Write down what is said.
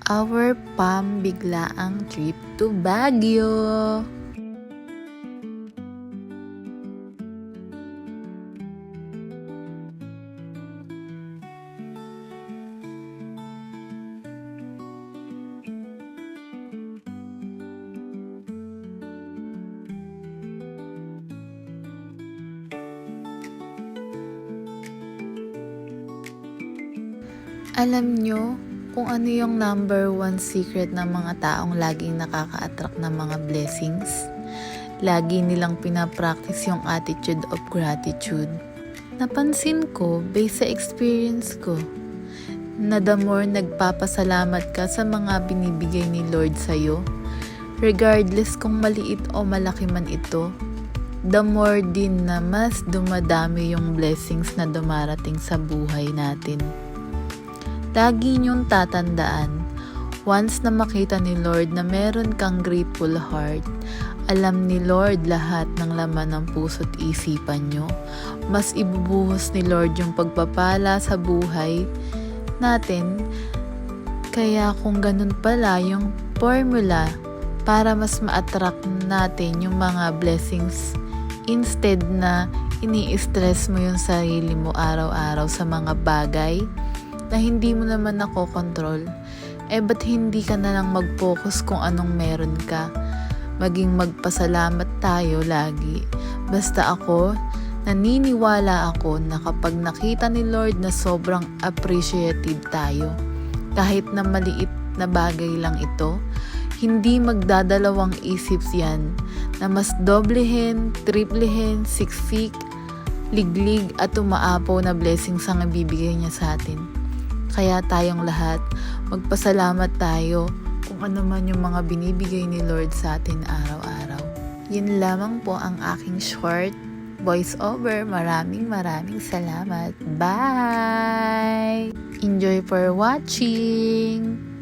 our pambiglaang trip to Baguio. Alam nyo kung ano yung number one secret ng mga taong laging nakaka-attract ng mga blessings? Lagi nilang pinapractice yung attitude of gratitude. Napansin ko, based sa experience ko, na the more nagpapasalamat ka sa mga binibigay ni Lord sa'yo, regardless kung maliit o malaki man ito, the more din na mas dumadami yung blessings na dumarating sa buhay natin. Lagi niyong tatandaan, once na makita ni Lord na meron kang grateful heart, alam ni Lord lahat ng laman ng puso't isipan niyo. Mas ibubuhos ni Lord yung pagpapala sa buhay natin. Kaya kung ganun pala yung formula para mas ma-attract natin yung mga blessings, instead na ini-stress mo yung sarili mo araw-araw sa mga bagay na hindi mo naman nakokontrol, ba't hindi ka na lang mag-focus kung anong meron ka? Maging magpasalamat tayo lagi. Basta ako, naniniwala ako na kapag nakita ni Lord na sobrang appreciative tayo, kahit na maliit na bagay lang ito, hindi magdadalawang isip yan na mas doblehin, triplehin, siksik, liglig at umaapaw na blessings ang ibibigay niya sa atin. Kaya tayong lahat, magpasalamat tayo kung ano man yung mga binibigay ni Lord sa atin araw-araw. Yun lamang po ang aking short voice over. Maraming salamat. Bye! Enjoy for watching!